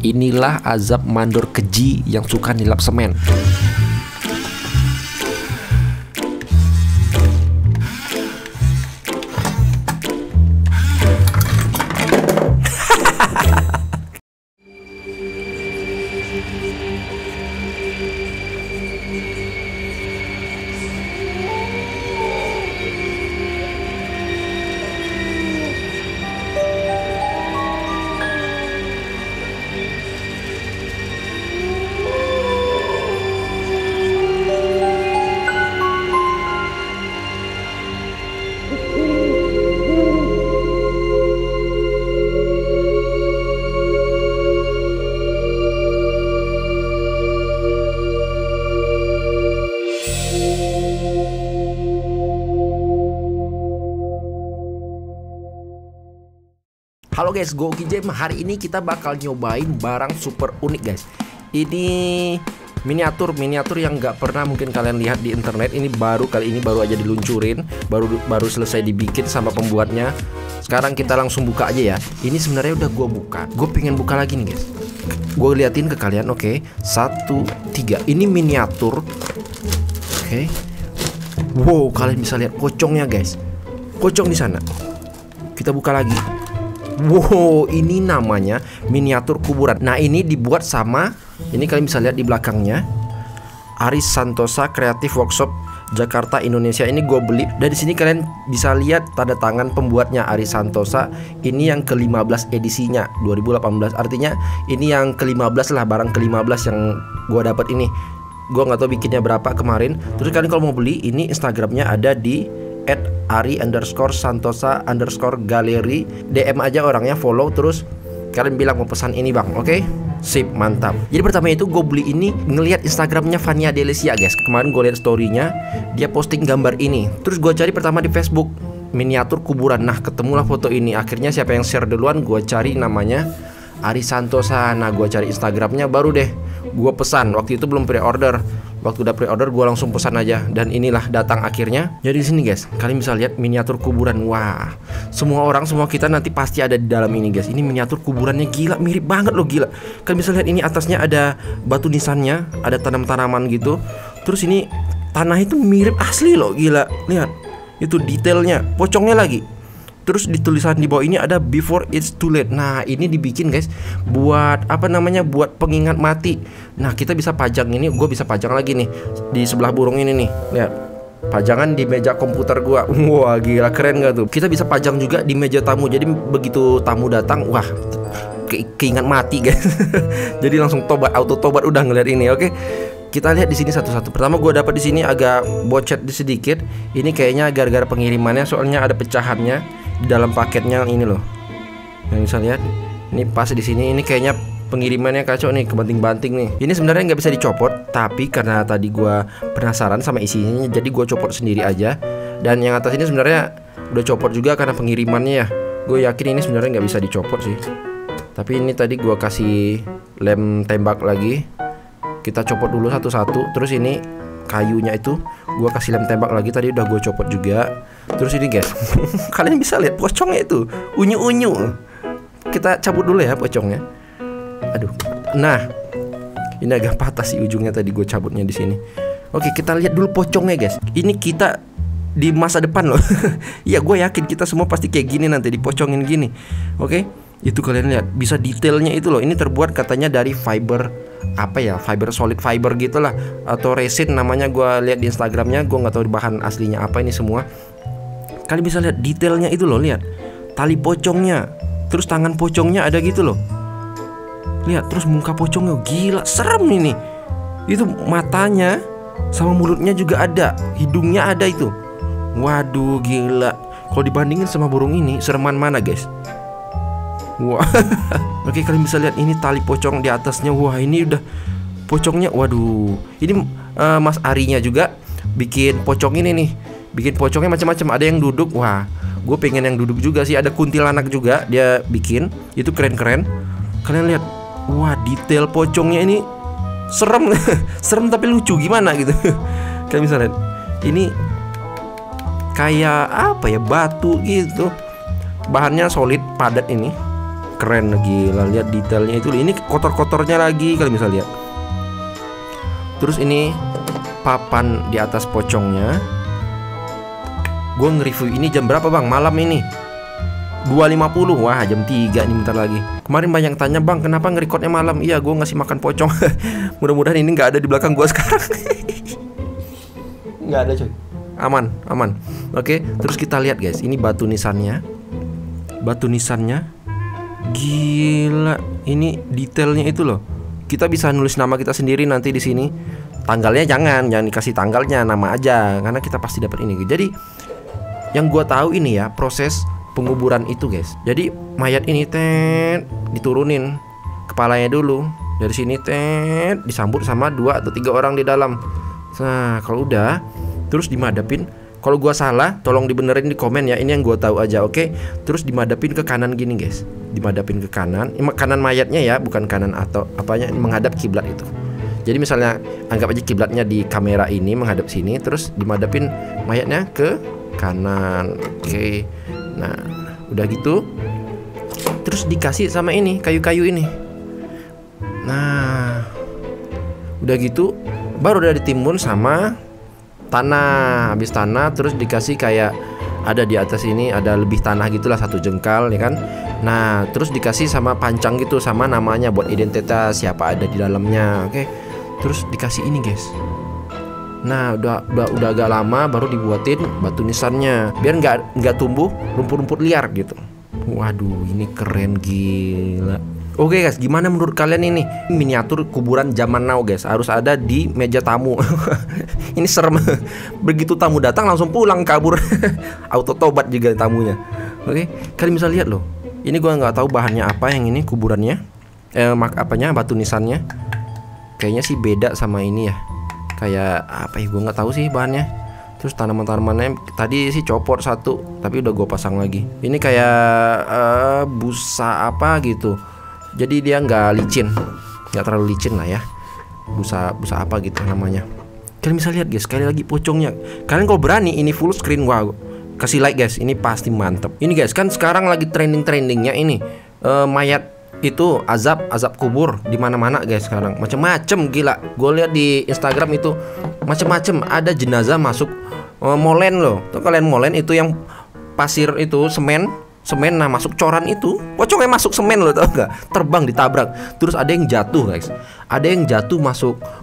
Inilah azab mandor keji yang suka nilap semen. Halo guys, gue Oki Jam. Hari ini kita bakal nyobain barang super unik guys. Ini miniatur yang nggak pernah mungkin kalian lihat di internet. Ini kali ini baru aja diluncurin, baru selesai dibikin sama pembuatnya. Sekarang kita langsung buka aja ya. Ini sebenarnya udah gue buka. Gue pengen buka lagi nih guys. Gue liatin ke kalian. Oke, 1, 3. Ini miniatur. Oke. Wow, kalian bisa lihat pocongnya guys. Pocong di sana. Kita buka lagi. Wow, ini namanya miniatur kuburan. Nah, ini dibuat sama, ini kalian bisa lihat di belakangnya, Aris Santosa Creative Workshop Jakarta Indonesia. Ini gue beli. Dan di sini kalian bisa lihat tanda tangan pembuatnya, Aris Santosa. Ini yang ke-15 edisinya 2018. Artinya ini yang ke-15 lah, barang ke-15 yang gue dapat ini. Gue nggak tahu bikinnya berapa kemarin. Terus kalian kalau mau beli, ini Instagramnya ada di @ari_santosa_galeri. DM aja orangnya, follow, terus kalian bilang mau pesan ini bang. Oke? Sip, mantap. Jadi pertama itu gue beli ini ngelihat Instagramnya Fania Delesia guys. Kemarin gue lihat storynya, dia posting gambar ini. Terus gue cari pertama di Facebook, miniatur kuburan. Nah, ketemulah foto ini. Akhirnya siapa yang share duluan, gue cari namanya Aris Santosa. Nah, gue cari Instagramnya, baru deh gue pesan. Waktu itu belum pre-order. Waktu udah pre-order gue langsung pesan aja. Dan inilah datang akhirnya. Jadi di sini guys, kalian bisa lihat miniatur kuburan. Wah, semua kita nanti pasti ada di dalam ini guys. Ini miniatur kuburannya gila, mirip banget loh, gila. Kalian bisa lihat ini atasnya ada batu nisannya, ada tanam-tanaman gitu. Terus ini tanah itu mirip asli loh, gila. Lihat, itu detailnya, pocongnya lagi. Terus di tulisan di bawah ini ada before it's too late. Nah, ini dibikin guys buat apa namanya, buat pengingat mati. Nah, kita bisa pajang ini. Gue bisa pajang lagi nih di sebelah burung ini nih. Lihat, pajangan di meja komputer gue. Wah, gila, keren gak tuh? Kita bisa pajang juga di meja tamu. Jadi begitu tamu datang, wah, keingat mati guys. Jadi langsung tobat, auto tobat udah ngeliat ini. Oke, kita lihat di sini satu-satu. Pertama gue dapat di sini agak bocet sedikit. Ini kayaknya gara-gara pengirimannya, soalnya ada pecahannya di dalam paketnya ini loh. Yang bisa lihat, ini pas di sini. Ini kayaknya pengirimannya kacau nih, kebanting-banting nih. Ini sebenarnya nggak bisa dicopot, tapi karena tadi gue penasaran sama isinya, jadi gue copot sendiri aja. Dan yang atas ini sebenarnya udah copot juga karena pengirimannya ya. Gue yakin ini sebenarnya nggak bisa dicopot sih. Tapi ini tadi gue kasih lem tembak lagi. Kita copot dulu satu-satu. Terus ini kayunya itu gue kasih lem tembak lagi, tadi udah gue copot juga. Terus ini guys, kalian bisa lihat pocongnya itu unyu-unyu. Kita cabut dulu ya pocongnya. Aduh, nah ini agak patah sih ujungnya, tadi gue cabutnya di sini. Oke, kita lihat dulu pocongnya guys. Ini kita di masa depan loh. Ya, gue yakin kita semua pasti kayak gini nanti, dipocongin gini. Oke, itu kalian lihat, bisa detailnya itu loh. Ini terbuat katanya dari fiber, apa ya, fiber, solid fiber gitulah, atau resin namanya. Gue lihat di Instagramnya, gue nggak tahu bahan aslinya apa ini semua. Kalian bisa lihat detailnya itu loh, lihat tali pocongnya, terus tangan pocongnya ada gitu loh. Lihat, terus muka pocongnya, gila, serem ini. Itu matanya sama mulutnya juga ada, hidungnya ada itu. Waduh, gila. Kalau dibandingin sama burung ini, sereman mana guys? Wah. Oke, kalian bisa lihat ini tali pocong di atasnya. Wah, ini udah pocongnya. Waduh. Ini Mas Arinya juga bikin pocong ini nih. Bikin pocongnya macam-macam. Ada yang duduk. Wah, gue pengen yang duduk juga sih. Ada kuntilanak juga dia bikin. Itu keren-keren. Kalian lihat. Wah, detail pocongnya ini serem. Serem tapi lucu gimana gitu. Kalian bisa lihat. Ini kayak apa ya, batu gitu. Bahannya solid, padat ini. keren, gila. Lihat detailnya itu. Ini kotor-kotornya lagi kalian bisa lihat. Terus ini papan di atas pocongnya. Gue nge-review ini jam berapa bang? Malam ini 2.50. Wah jam 3 nih bentar lagi. Kemarin banyak tanya bang kenapa nge-recordnya malam. Iya gue ngasih makan pocong. Mudah-mudahan ini nggak ada di belakang gue sekarang. Nggak ada coy. Aman. Oke, terus kita lihat guys. Ini batu nisannya. Gila. Ini detailnya itu loh. Kita bisa nulis nama kita sendiri nanti di sini. Tanggalnya jangan dikasih tanggalnya, nama aja, karena kita pasti dapat ini. Jadi yang gua tahu ini ya proses penguburan itu guys. Jadi mayat ini diturunin kepalanya dulu dari sini, disambut sama 2 atau 3 orang di dalam. Nah kalau udah terus dimadapin. Kalau gua salah tolong dibenerin di komen ya. Ini yang gua tahu aja, oke? Terus dimadapin ke kanan gini guys. Dimadapin ke kanan. Kanan mayatnya ya, bukan kanan atau apanya, menghadap kiblat itu. Jadi misalnya anggap aja kiblatnya di kamera ini menghadap sini, terus dimadapin mayatnya ke kanan. Oke. Nah, udah gitu. Terus dikasih sama ini, kayu-kayu ini. Nah, udah gitu baru udah ditimbun sama tanah. Habis tanah terus dikasih kayak ada di atas ini ada lebih tanah gitulah 1 jengkal ya kan. Nah terus dikasih sama pancang gitu sama namanya buat identitas siapa ada di dalamnya. Oke. Terus dikasih ini guys. Nah udah agak lama baru dibuatin batu nisannya biar nggak tumbuh rumput-rumput liar gitu. Waduh ini keren gila. Oke guys, gimana menurut kalian ini? Miniatur kuburan zaman now guys, harus ada di meja tamu. Ini serem. Begitu tamu datang langsung pulang kabur. Auto tobat juga tamunya. Oke, kalian bisa lihat loh. Ini gua nggak tahu bahannya apa yang ini kuburannya. Batu nisannya. Kayaknya sih beda sama ini ya. Kayak apa ya? Gua nggak tahu sih bahannya. Terus tanaman-tanamannya tadi sih copot 1, tapi udah gua pasang lagi. Ini kayak busa apa gitu. Jadi dia nggak licin, nggak terlalu licin lah ya. Busa apa gitu namanya. Kalian bisa lihat guys, sekali lagi pocongnya. Kalian kalau berani ini full screen, wow, kasih like guys, ini pasti mantep. Ini guys kan sekarang lagi trendingnya ini mayat itu azab kubur di mana-mana guys sekarang. Macem-macem gila. Gue lihat di Instagram itu macem-macem ada jenazah masuk molen loh. Tuh kalian molen itu yang pasir itu semen, nah masuk coran itu pocongnya masuk semen loh, tau gak? Terbang ditabrak. Terus ada yang jatuh guys, ada yang jatuh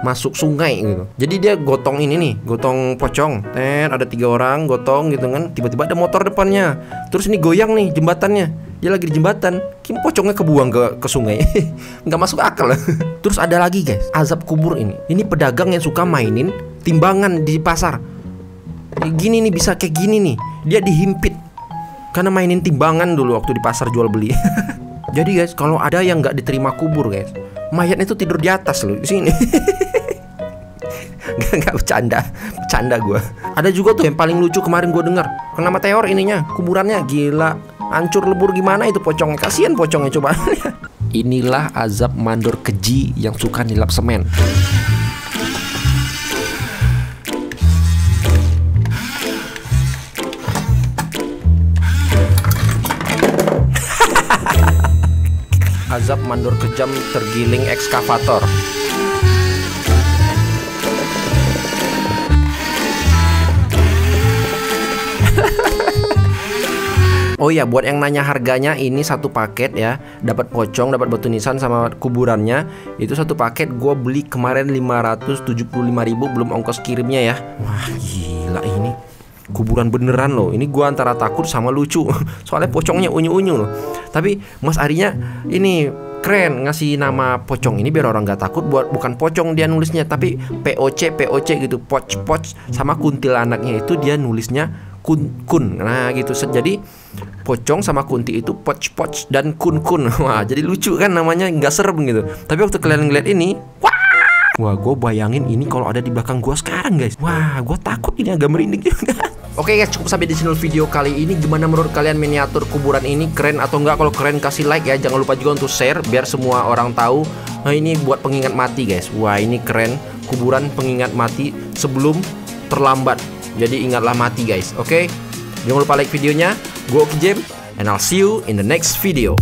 masuk sungai gitu. Jadi dia gotong ini nih, gotong pocong. Ada 3 orang gotong gitu kan. Tiba-tiba ada motor depannya. Terus ini goyang nih jembatannya. Dia lagi di jembatan, kim pocongnya kebuang ke sungai. Nggak masuk akal. Terus ada lagi guys, azab kubur ini. Ini pedagang yang suka mainin timbangan di pasar. Gini nih, bisa kayak gini nih. Dia dihimpit karena mainin timbangan dulu waktu di pasar jual beli. Jadi guys, kalau ada yang nggak diterima kubur guys, mayatnya itu tidur di atas loh, di sini. Nggak bercanda gue. Ada juga tuh yang paling lucu kemarin gue dengar, kena meteor ininya, kuburannya gila, hancur lebur gimana itu pocongnya. Kasian pocongnya coba. Inilah azab mandor keji yang suka nilap semen. Azab mandor kejam tergiling ekskavator. Oh ya, buat yang nanya harganya, ini 1 paket ya. Dapat pocong, dapat batu nisan sama kuburannya. Itu 1 paket gue beli kemarin 575.000 belum ongkos kirimnya ya. Wah gila ini kuburan beneran loh. Ini gua antara takut sama lucu. Soalnya pocongnya unyu-unyu loh. Tapi Mas Arinya ini keren, ngasih nama pocong ini biar orang nggak takut. Bukan pocong dia nulisnya, tapi POC gitu, poc sama kuntilanaknya itu dia nulisnya kun. Nah gitu. Jadi pocong sama kunti itu poc dan kun. Wah jadi lucu kan namanya, nggak serem gitu. Tapi waktu kalian ngeliat ini, wah gue bayangin ini kalau ada di belakang gue sekarang guys. Wah gue takut, ini agak merinding juga. Oke guys, cukup sampai di sini video kali ini. Gimana menurut kalian miniatur kuburan ini, keren atau enggak? Kalau keren kasih like ya. Jangan lupa juga untuk share biar semua orang tahu. Nah ini buat pengingat mati guys. Wah ini keren, kuburan pengingat mati sebelum terlambat. Jadi ingatlah mati guys. Oke, jangan lupa like videonya. Gue Oki Jem, and I'll see you in the next video.